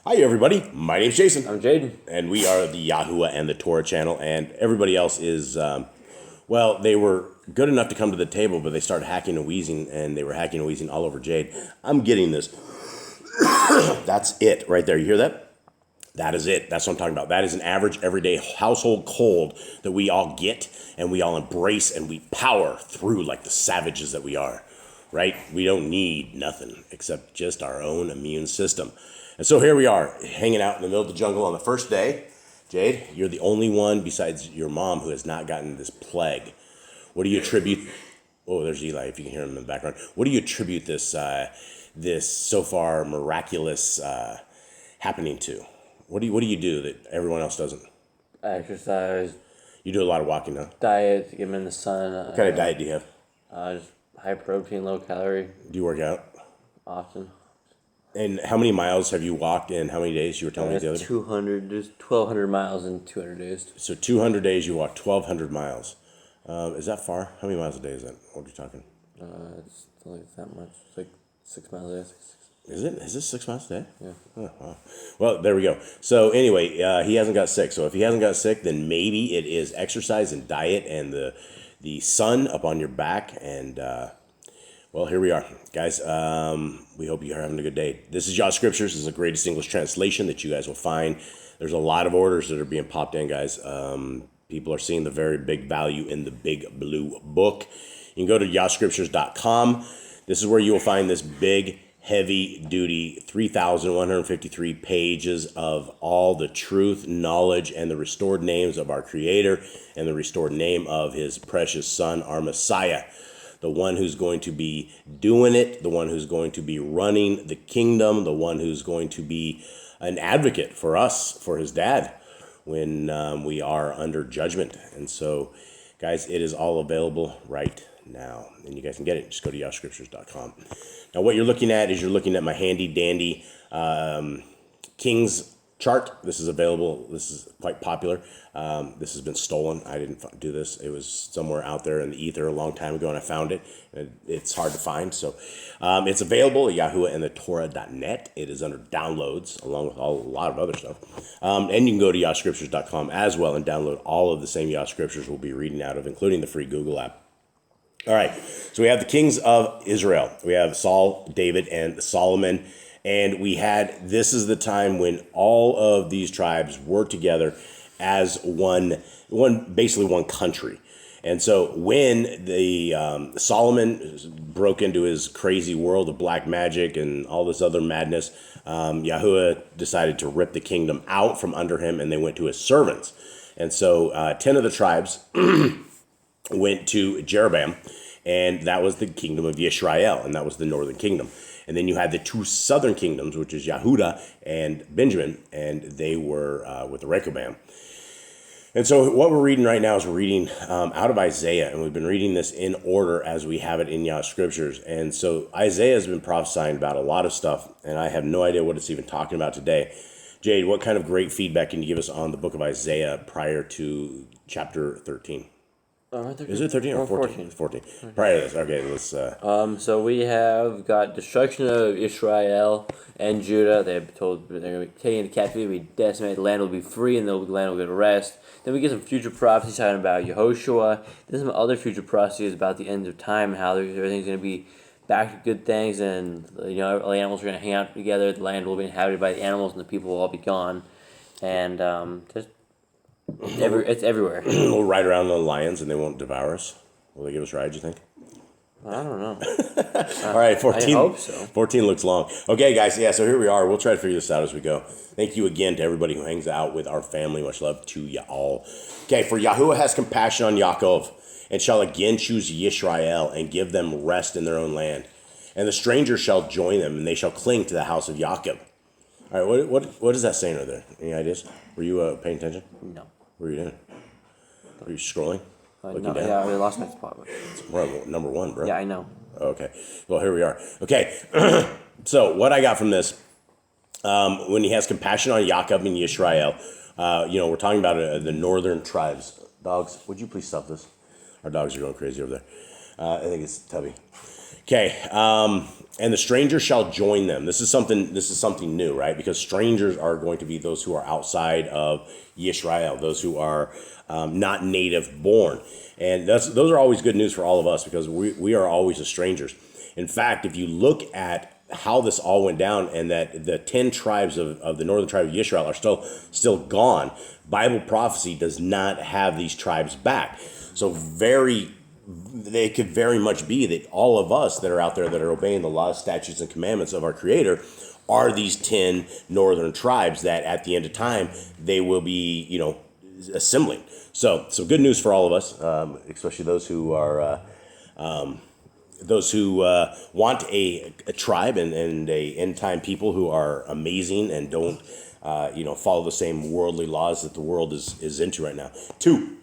Hi, everybody. My name's Jason. I'm Jaden. And we are the Yahuwah and the Torah channel. And everybody else is, well, they were good enough to come to the table, but they started hacking and wheezing, and they were hacking and wheezing all over Jade. I'm getting this. That's it right there. You hear that? That is it. That's what I'm talking about. That is an average, everyday household cold that we all get, and we all embrace, and we power through like the savages that we are, right? We don't need nothing except just our own immune system. And so here we are, hanging out in the middle of the jungle on the first day. Jade, you're the only one besides your mom who has not gotten this plague. What do you attribute? Oh, there's Eli, if you can hear him in the background. What do you attribute this this so far miraculous happening to? What do you do that everyone else doesn't? Exercise. You do a lot of walking, huh? Diet, get them in the sun. What kind of diet do you have? Just high protein, low calorie. Do you work out? Often. And how many miles have you walked in how many days? You were telling me the other day? 200, just 1,200 miles in 200 days. So 200 days, you walk 1,200 miles. Is that far? How many miles a day is that? What are you talking? It's not like that much. It's like 6 miles a day. Is it? Is this 6 miles a day? Yeah. Oh, wow. Well, there we go. So anyway, he hasn't got sick. So if he hasn't got sick, then maybe it is exercise and diet and the sun up on your back. And, well, here we are. Guys, we hope you're having a good day. This is Yah Scriptures. This is the greatest English translation that you guys will find. There's a lot of orders that are being popped in, guys. People are seeing the very big value in the big blue book. You can go to YahScriptures.com. This is where you will find this big, heavy-duty 3,153 pages of all the truth, knowledge, and the restored names of our Creator and the restored name of His precious Son, our Messiah. The one who's going to be doing it, the one who's going to be running the kingdom, the one who's going to be an advocate for us, for his dad, when we are under judgment. And so, guys, it is all available right now. And you guys can get it. Just go to YahScriptures.com. Now, what you're looking at is you're looking at my handy-dandy King's chart. This is available. This is quite popular. This has been stolen. I didn't do this. It was somewhere out there in the ether a long time ago, and I found it. It's hard to find. So it's available at Yahuwah and the Torah.net. It is under downloads, along with a lot of other stuff. And you can go to YahScriptures.com as well and download all of the same Yah Scriptures we'll be reading out of, including the free Google app. All right. So we have the kings of Israel. We have Saul, David, and Solomon. And this is the time when all of these tribes were together as basically one country. And so when the Solomon broke into his crazy world of black magic and all this other madness, Yahuwah decided to rip the kingdom out from under him, and they went to his servants. And so 10 of the tribes went to Jeroboam, and that was the kingdom of Yisrael, and that was the northern kingdom. And then you had the two southern kingdoms, which is Yehuda and Benjamin, and they were with the Rehoboam. And so what we're reading right now is we're reading out of Isaiah, and we've been reading this in order as we have it in Yah Scriptures. And so Isaiah has been prophesying about a lot of stuff, and I have no idea what it's even talking about today. Jade, what kind of great feedback can you give us on the book of Isaiah prior to chapter 13? Is it 13 or 14? 14. Prior to this. Okay, let's... So we have got destruction of Israel and Judah. They're told they're going to be taken into captivity, be decimated, the land will be free, and the land will get rest. Then we get some future prophecies talking about Yehoshua. Then some other future prophecies about the end of time, how everything's going to be back to good things, and all the animals are going to hang out together, the land will be inhabited by the animals, and the people will all be gone. And it's everywhere. We'll ride around on lions and they won't devour us. Will they give us rides, you think? I don't know. All right, 14. I hope so. 14 looks long. Okay, guys, yeah, so here we are. We'll try to figure this out as we go. Thank you again to everybody who hangs out with our family. Much love to you all. Okay, for Yahuwah has compassion on Yaakov, and shall again choose Yisrael, and give them rest in their own land. And the stranger shall join them, and they shall cling to the house of Yaakov. All right, what is that saying right there? Any ideas? Were you paying attention? No. What were you doing? Were you scrolling? No, yeah, I lost my spot. Right, number one, bro. Yeah, I know. Okay. Well, here we are. Okay. So what I got from this, when he has compassion on Yaakov and Yisrael, we're talking about the northern tribes. Dogs, would you please stop this? Our dogs are going crazy over there. I think it's Tubby. Okay. And the stranger shall join them. This is something new, right? Because strangers are going to be those who are outside of Yisrael, those who are not native born. And those are always good news for all of us because we are always the strangers. In fact, if you look at how this all went down and that the 10 tribes of the northern tribe of Yisrael are still gone, Bible prophecy does not have these tribes back. So they could very much be that all of us that are out there that are obeying the laws, statutes, and commandments of our Creator are these 10 northern tribes that at the end of time, they will be, assembling. So good news for all of us, especially those who are, want a tribe and a end time people who are amazing and don't, follow the same worldly laws that the world is into right now. 2,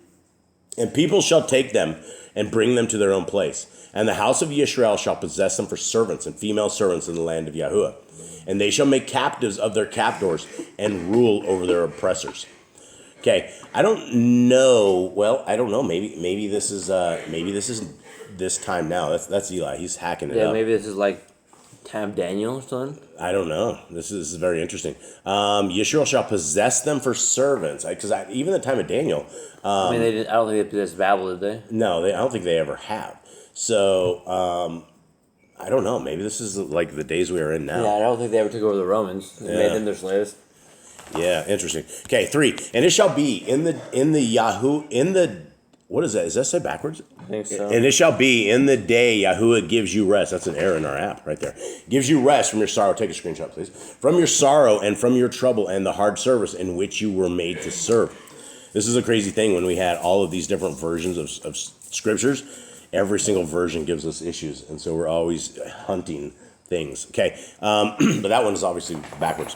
and people shall take them and bring them to their own place. And the house of Yisrael shall possess them for servants and female servants in the land of Yahuwah. And they shall make captives of their captors and rule over their oppressors. Okay, I don't know. Well, I don't know. Maybe this is this time now. That's Eli. He's hacking it up. Yeah, maybe this is like time Daniel or something. I don't know. This is very interesting. Yisrael shall possess them for servants. Because even the time of Daniel. I mean, they didn't. I don't think they possessed Babel, did they? No, I don't think they ever have. So I don't know. Maybe this is like the days we are in now. Yeah, I don't think they ever took over the Romans. They made them their slaves. Yeah, interesting. Okay, 3. And it shall be in the what is that? Does that say backwards? I think so. And it shall be in the day Yahuwah gives you rest. That's an error in our app right there. Gives you rest from your sorrow. Take a screenshot, please. From your sorrow and from your trouble and the hard service in which you were made to serve. This is a crazy thing when we had all of these different versions of scriptures. Every single version gives us issues. And so we're always hunting things. Okay, but that one is obviously backwards.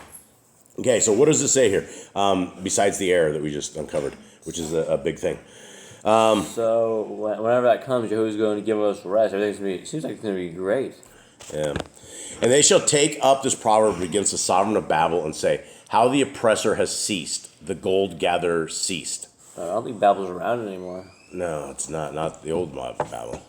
Okay, so what does it say here? Besides the error that we just uncovered, which is a big thing. So whenever that comes, Yahuwah's going to give us rest. It seems like it's going to be great. Yeah. And they shall take up this proverb against the sovereign of Babel and say, how the oppressor has ceased, the gold gatherer ceased. I don't think Babel's around anymore. No, it's not the old Babel.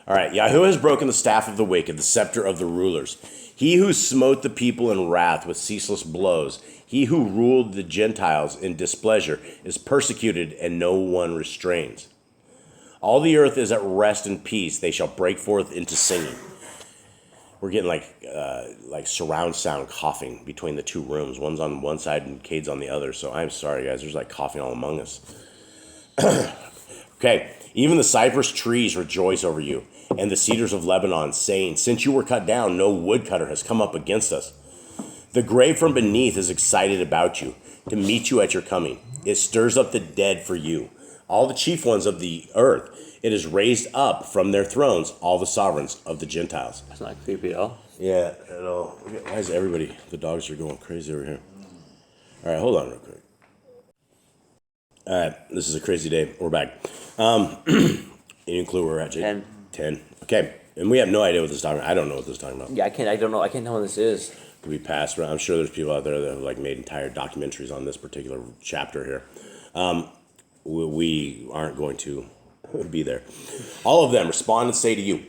All right, Yahuwah has broken the staff of the wicked, the scepter of the rulers. He who smote the people in wrath with ceaseless blows, he who ruled the Gentiles in displeasure, is persecuted and no one restrains. All the earth is at rest and peace. They shall break forth into singing. We're getting like surround sound coughing between the two rooms. One's on one side and Cade's on the other. So I'm sorry, guys. There's like coughing all among us. Okay. Even the cypress trees rejoice over you, and the cedars of Lebanon, saying, since you were cut down, no woodcutter has come up against us. The grave from beneath is excited about you, to meet you at your coming. It stirs up the dead for you. All the chief ones of the earth, it is raised up from their thrones, all the sovereigns of the Gentiles. That's not creepy at all. Yeah, at all. Why is everybody, the dogs are going crazy over here. All right, hold on real quick. All right, this is a crazy day. We're back. Any clue where we're at, Jake? 10. Okay, and we have no idea what this is talking about. I don't know what this is talking about. Yeah, I don't know. I can't tell what this is. Could be passed around. I'm sure there's people out there that have like made entire documentaries on this particular chapter here. We aren't going to be there. All of them respond and say to you,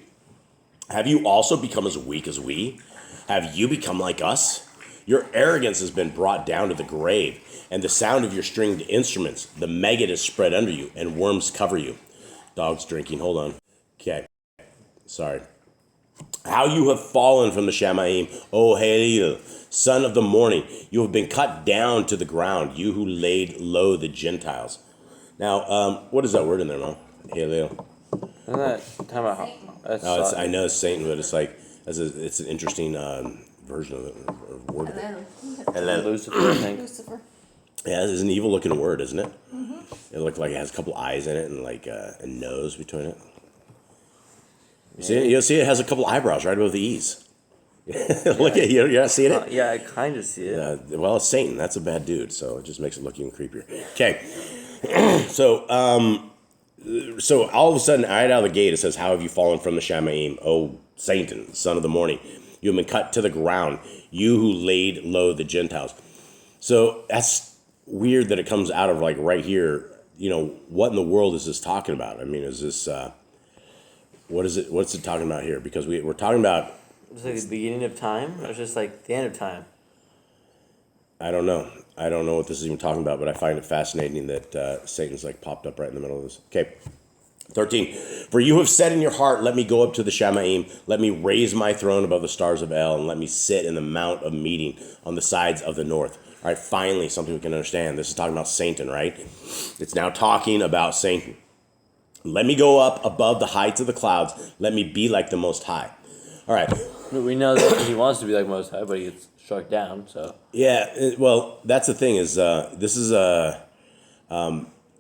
have you also become as weak as we? Have you become like us? Your arrogance has been brought down to the grave, and the sound of your stringed instruments, the maggot is spread under you, and worms cover you. Dogs drinking. Hold on. Okay. Sorry. How you have fallen from the Shamayim, O Halil, son of the morning. You have been cut down to the ground, you who laid low the Gentiles. Now, what is that word in there, Mom? Halil. Isn't that talking about I know it's Satan, but it's like it's an interesting version of it, or word of it. Lucifer, I think. Lucifer. Yeah, it's an evil looking word, isn't it? Mm-hmm. It looked like it has a couple eyes in it and like a nose between it. You'll see it has a couple eyebrows right above the E's. Look at you. You're not seeing it? Yeah, I kind of see it. Well, it's Satan. That's a bad dude, so it just makes it look even creepier. Okay. So all of a sudden, right out of the gate, it says, how have you fallen from the Shamayim, O Satan, son of the morning? You have been cut to the ground, you who laid low the Gentiles. So that's weird that it comes out of like right here. You know, what in the world is this talking about? I mean, is this... What is it? What's it talking about here? Because we're talking about. It's like the beginning of time, or it's just like the end of time. I don't know. I don't know what this is even talking about, but I find it fascinating that Satan's like popped up right in the middle of this. Okay. 13. For you have said in your heart, let me go up to the Shamaim, let me raise my throne above the stars of El, and let me sit in the mount of meeting on the sides of the north. All right, finally, something we can understand. This is talking about Satan, right? It's now talking about Satan. Let me go up above the heights of the clouds. Let me be like the Most High. All right. We know that he wants to be like Most High, but he gets struck down, so. Yeah, well, that's the thing is, this is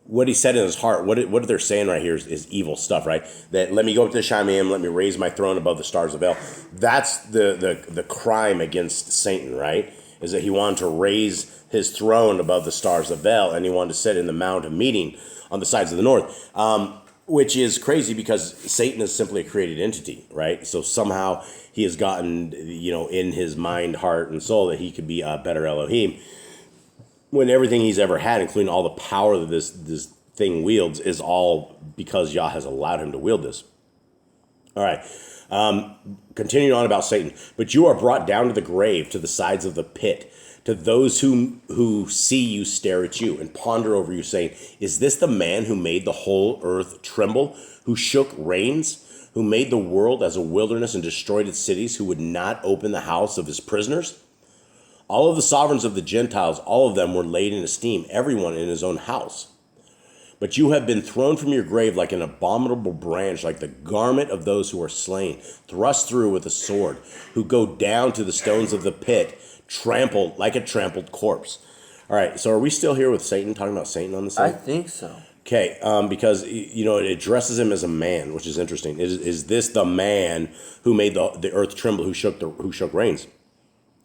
what he said in his heart. What they're saying right here is evil stuff, right? That let me go up to the Shamaim, let me raise my throne above the stars of El. That's the crime against Satan, right? Is that he wanted to raise his throne above the stars of El, and he wanted to sit in the mount of meeting on the sides of the north. Which is crazy because Satan is simply a created entity, right? So somehow he has gotten, in his mind, heart, and soul that he could be a better Elohim, when everything he's ever had, including all the power that this thing wields, is all because Yah has allowed him to wield this. All right. Continuing on about Satan. But you are brought down to the grave, to the sides of the pit, to those who see you stare at you and ponder over you, saying, is this the man who made the whole earth tremble, who shook reins, who made the world as a wilderness and destroyed its cities, who would not open the house of his prisoners? All of the sovereigns of the Gentiles, all of them were laid in esteem, everyone in his own house. But you have been thrown from your grave like an abominable branch, like the garment of those who are slain, thrust through with a sword, who go down to the stones of the pit, trampled like a trampled corpse. All right, so are we still here with Satan, talking about Satan on the side? I think so. Okay, because, it addresses him as a man, which is interesting. Is this the man who made the earth tremble, who shook reins?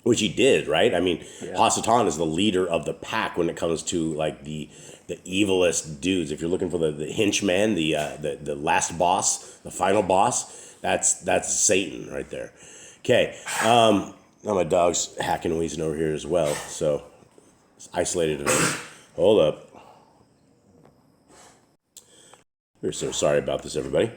Which he did, right? I mean, yeah. Hasatan is the leader of the pack when it comes to like the evilest dudes. If you're looking for the henchman, the last boss, the final boss, that's Satan right there. Okay, now my dog's hacking and wheezing over here as well, so it's isolated. Hold up. We're so sorry about this, everybody.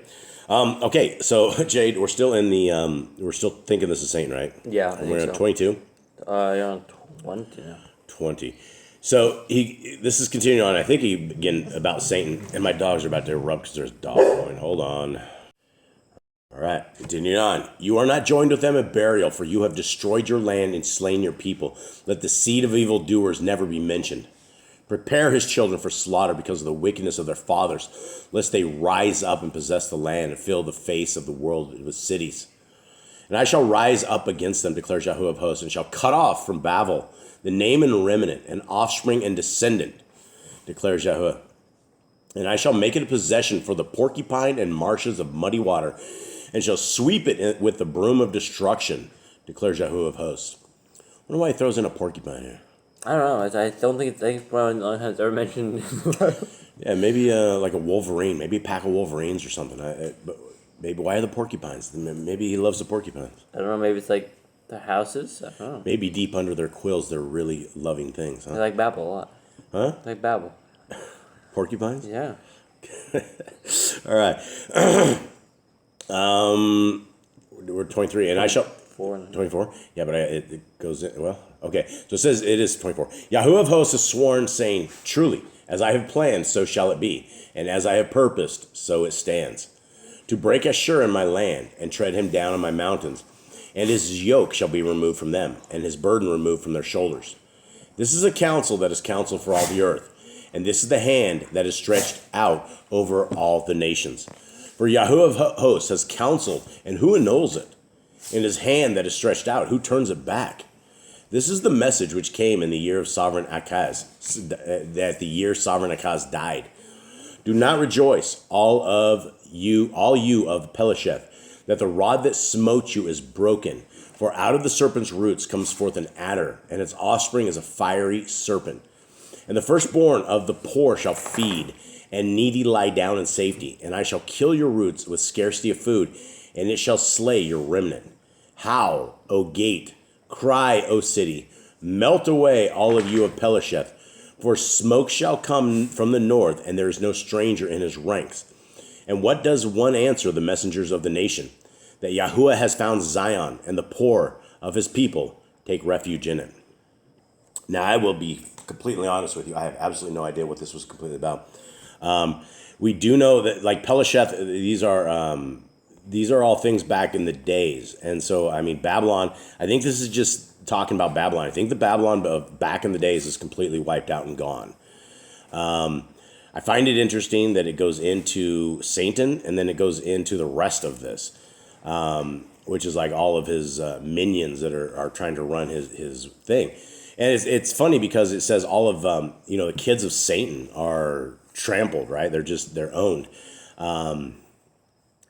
Okay, so Jade, we're still thinking this is Satan, right? Yeah, and we're on 22. You're on 20 now. 20. So this is continuing on. I think again about Satan, and my dogs are about to erupt because there's a dog going. Hold on. All right, continuing on. You are not joined with them in burial, for you have destroyed your land and slain your people. Let the seed of evildoers never be mentioned. Prepare his children for slaughter because of the wickedness of their fathers, lest they rise up and possess the land and fill the face of the world with cities. And I shall rise up against them, declares Yahuwah of hosts, and shall cut off from Babel the name and remnant, and offspring and descendant, declares Yahuwah. And I shall make it a possession for the porcupine and marshes of muddy water, and shall sweep it with the broom of destruction, declares Yahuwah of hosts. I wonder why he throws in a porcupine here. I don't know. I don't think it's one of the only times it's ever mentioned. Yeah, maybe like a wolverine, maybe a pack of wolverines or something. But maybe why are the porcupines? Maybe he loves the porcupines. I don't know. Maybe it's like their houses. I don't know. Maybe deep under their quills, they're really loving things. Huh? They like Babel a lot. Huh? They like Babel. Porcupines? Yeah. All right. We're 23, and I shall. 24? Yeah, but it goes in. Well, okay. So it says it is 24. Yahuwah of hosts has sworn, saying, truly, as I have planned, so shall it be. And as I have purposed, so it stands. To break Ashur in my land, and tread him down on my mountains. And his yoke shall be removed from them, and his burden removed from their shoulders. This is a counsel that is counsel for all the earth. And this is the hand that is stretched out over all the nations. For Yahuwah of hosts has counseled, and who annuls it? In his hand that is stretched out, who turns it back? This is the message which came in the year of sovereign Achaz, that the year sovereign Achaz died. Do not rejoice, all you of Pelesheth, that the rod that smote you is broken. For out of the serpent's roots comes forth an adder, and its offspring is a fiery serpent. And the firstborn of the poor shall feed, and needy lie down in safety. And I shall kill your roots with scarcity of food, and it shall slay your remnant. Howl, O gate, cry, O city, melt away, all of you of Pelesheth, for smoke shall come from the north, and there is no stranger in his ranks. And what does one answer the messengers of the nation? That Yahuwah has found Zion, and the poor of his people take refuge in it. Now, I will be completely honest with you. I have absolutely no idea what this was completely about. We do know that, like Pelasheth, these are all things back in the days. And so, I mean, Babylon, I think this is just talking about Babylon. I think the Babylon of back in the days is completely wiped out and gone. I find it interesting that it goes into Satan, and then it goes into the rest of this, which is like all of his minions that are trying to run his thing. And it's funny because it says all of the kids of Satan are trampled, right? They're owned, and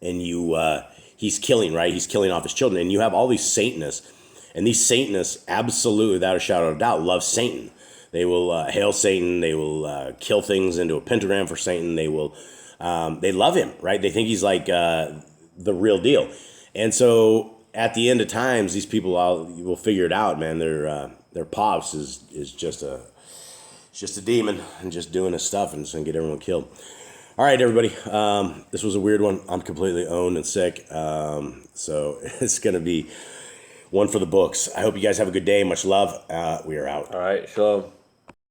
he's killing, right? He's killing off his children, and you have all these Satanists, and these Satanists absolutely, without a shadow of a doubt, love Satan. They will hail Satan. They will kill things into a pentagram for Satan. They love him, right? They think he's like the real deal, and so at the end of times, these people will figure it out, man. Their pops is just a demon and just doing his stuff, and it's gonna get everyone killed. All right, everybody. This was a weird one. I'm completely owned and sick, so it's gonna be one for the books. I hope you guys have a good day. Much love. We are out. All right, shalom.